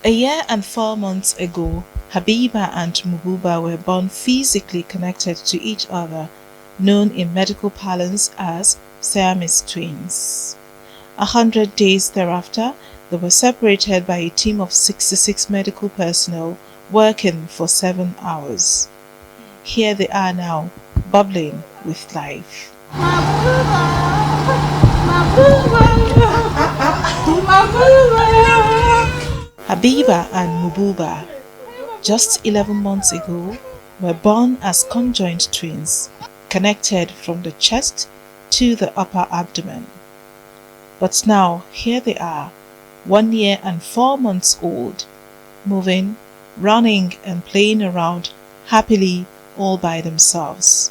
A year and 4 months ago, Habiba and Mububa were born physically connected to each other, known in medical parlance as Siamese twins. 100 days thereafter, they were separated by a team of 66 medical personnel working for 7 hours. Here they are now, bubbling with life. Habiba and Mububa, just 11 months ago, were born as conjoined twins, connected from the chest to the upper abdomen. But now, here they are, 1 year and 4 months old, moving, running and playing around happily all by themselves.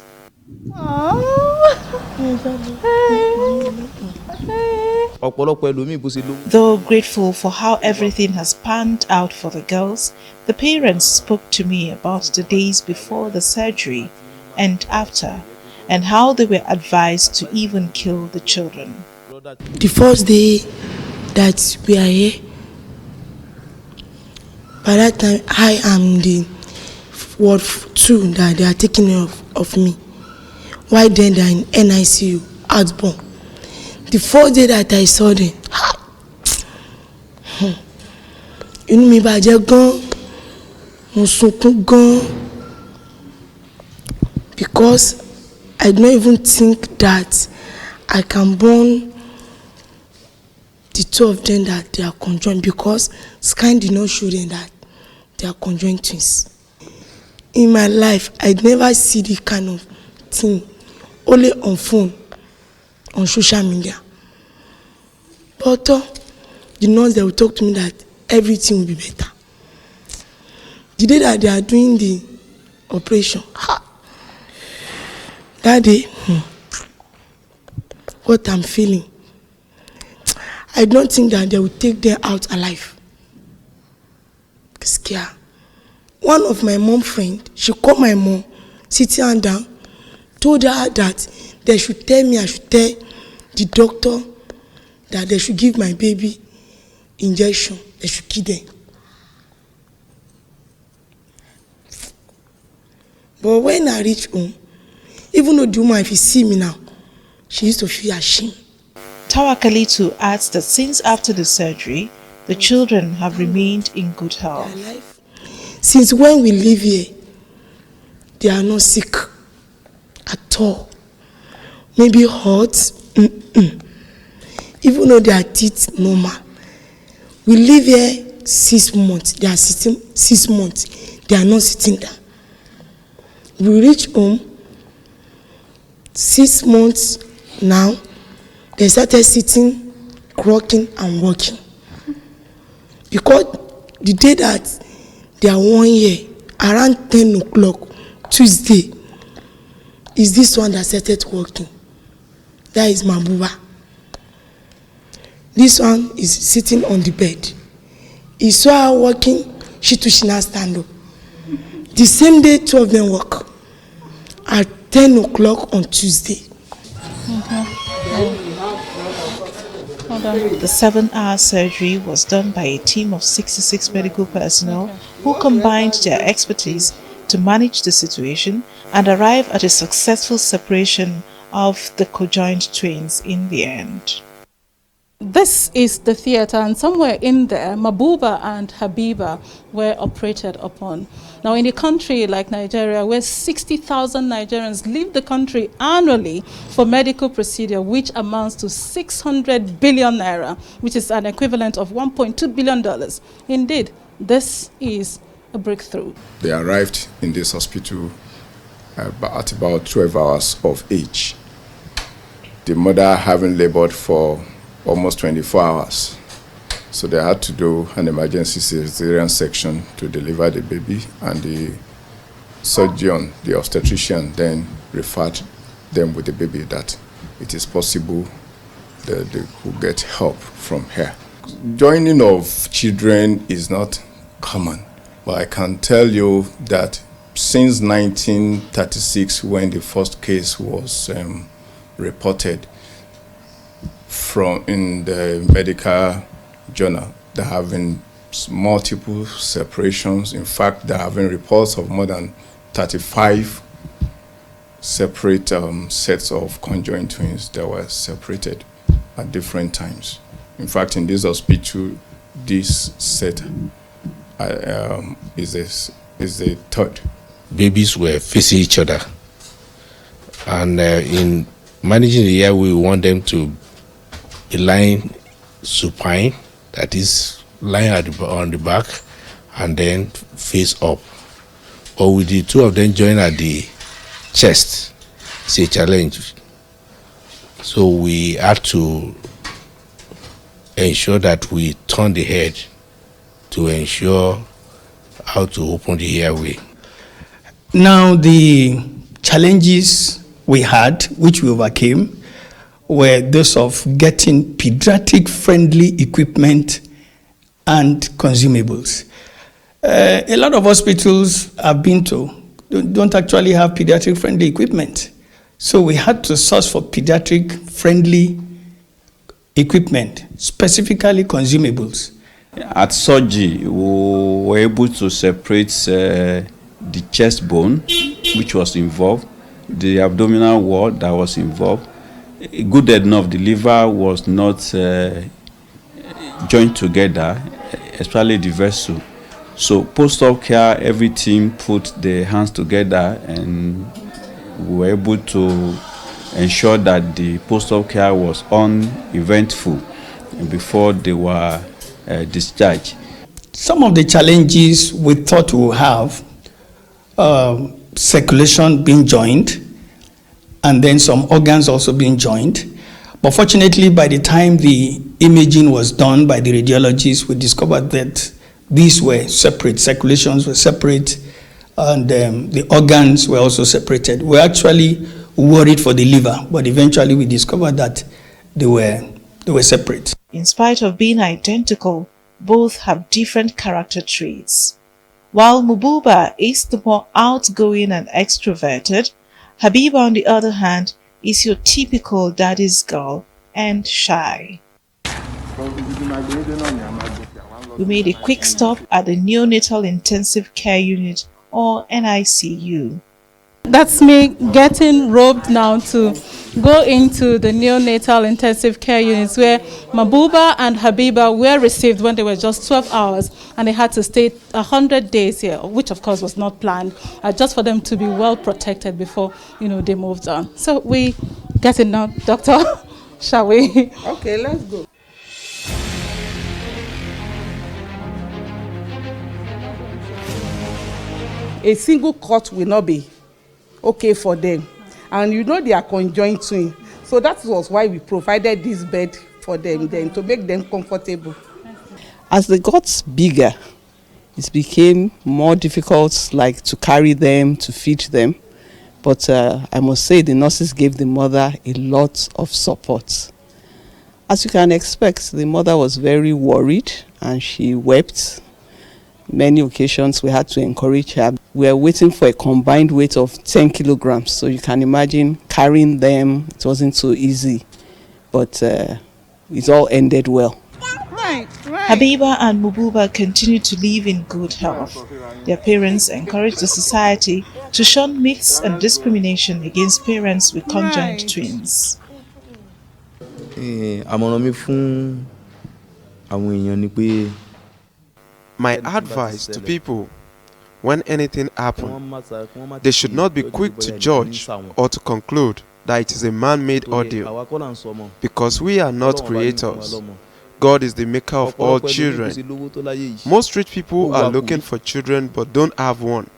Though grateful for how everything has panned out for the girls, the parents spoke to me about the days before the surgery and after, and how they were advised to even kill the children. The first day that we are here, by that time I am the ward 2 that they are taking of me. Why then they are in NICU, outborn. The first day that I saw them, inú mi bàjẹ́ gan, mo sunkún gan, because I don't even think that I can born the two of them that they are conjoined, because scan did not show them that they are conjoined twins. In my life, I never see this kind of thing, only on phone, on social media. But the nurse, they will talk to me that everything will be better. The day that they are doing the operation, that day, what I'm feeling, I don't think that they will take them out alive. Scared. One of my mom friend, she called my mom, sitting her down, told her that they should tell me, I should tell the doctor that they should give my baby injection, they should kill them. But when I reach home, even though the woman, if you see me now, she used to feel ashamed. Tawakalitu adds that since after the surgery, the children have remained in good health. Since when we live here, they are not sick at all. Maybe hot, even though their teeth normal. We live here 6 months, they are sitting 6 months, they are not sitting down. We reach home 6 months now, they started sitting, croaking and walking. Because the day that they are 1 year, around 10 o'clock, Tuesday, is this one that started walking. That is Mububa. This one is sitting on the bed. He saw her walking, she too should not stand up. The same day, 2 of them walk. At 10 o'clock on Tuesday. The 7-hour surgery was done by a team of 66 medical personnel who combined their expertise to manage the situation and arrive at a successful separation of the conjoined twins in the end. This is the theater, and somewhere in there, Mububa and Habiba were operated upon. Now, in a country like Nigeria, where 60,000 Nigerians leave the country annually for medical procedure, which amounts to 600 billion naira, which is an equivalent of $1.2 billion. Indeed, this is a breakthrough. They arrived in this hospital at about 12 hours of age. The mother having labored for almost 24 hours. So they had to do an emergency cesarean section to deliver the baby, and the surgeon, the obstetrician, then referred them with the baby that it is possible that they could get help from her. Joining of children is not common, but I can tell you that since 1936, when the first case was reported from in the medical journal, there have been multiple separations. In fact, there have been reports of more than 35 separate sets of conjoined twins that were separated at different times. In fact, in this hospital, this set is the third. Babies were facing each other, and in managing the air, we want them to be lying supine, that is lying on the back, and then face up. But with the two of them join at the chest, it's a challenge. So we had to ensure that we turn the head to ensure how to open the airway. Now, the challenges we had, which we overcame, were those of getting pediatric-friendly equipment and consumables. A lot of hospitals I've been to don't actually have pediatric-friendly equipment. So we had to source for pediatric-friendly equipment, specifically consumables. At surgery, we were able to separate the chest bone, which was involved, the abdominal wall that was involved. Good enough, the liver was not joined together, especially the vessel. So post-op care, everything put the hands together, and we were able to ensure that the post-op care was uneventful before they were discharged. Some of the challenges we thought we would have, circulation being joined, and then some organs also being joined. But fortunately, by the time the imaging was done by the radiologists, we discovered that these were separate, circulations were separate, and the organs were also separated. We actually worried for the liver, but eventually we discovered that they were separate. In spite of being identical, both have different character traits. While Mububa is the more outgoing and extroverted, Habiba, on the other hand, is your typical daddy's girl and shy. We made a quick stop at the Neonatal Intensive Care Unit, or NICU. That's me getting robed now to go into the neonatal intensive care units where Mububa and Habiba were received when they were just 12 hours, and they had to stay 100 days here, which of course was not planned, just for them to be well protected before they moved on. So we get in now, doctor, shall we? Okay, let's go. A single cot will not be okay for them, and they are conjoined twin, so that was why we provided this bed for them then to make them comfortable. As they got bigger, it became more difficult, to carry them, to feed them, but I must say the nurses gave the mother a lot of support. As you can expect, the mother was very worried and she wept. Many occasions we had to encourage her. We are waiting for a combined weight of 10 kilograms. So you can imagine carrying them, it wasn't so easy. But it all ended well. Right. Habiba and Mububa continue to live in good health. Their parents encourage the society to shun myths and discrimination against parents with conjoined twins. My advice to people, when anything happens, they should not be quick to judge or to conclude that it is a man-made ordeal, because we are not creators. God is the maker of all children. Most rich people are looking for children but don't have one.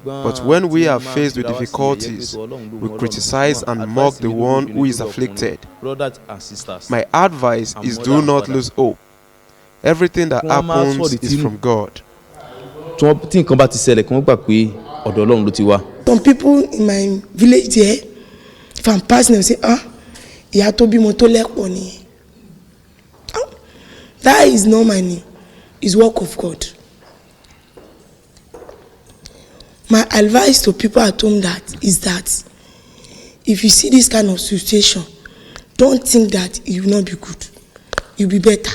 But when we are faced with difficulties, we criticize and mock the one who is afflicted. My advice is, do not lose hope. Everything that happens is from God. Some people in my village there, if I'm passing, they say, that is not my name. It's work of God. My advice to people at home is that if you see this kind of situation, don't think that it will not be good. You'll be better.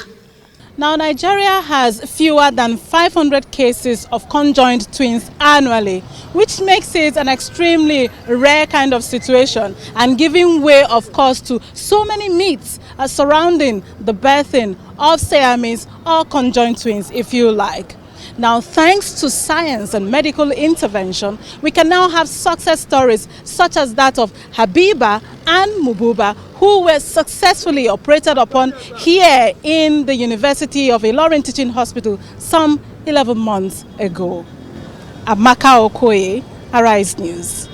Now, Nigeria has fewer than 500 cases of conjoined twins annually, which makes it an extremely rare kind of situation and giving way, of course, to so many myths surrounding the birthing of Siamese or conjoined twins, if you like. Now, thanks to science and medical intervention, we can now have success stories such as that of Habiba and Mububa, who were successfully operated upon here in the University of Ilorin Teaching Hospital some 11 months ago. Amaka Okoye, Arise News.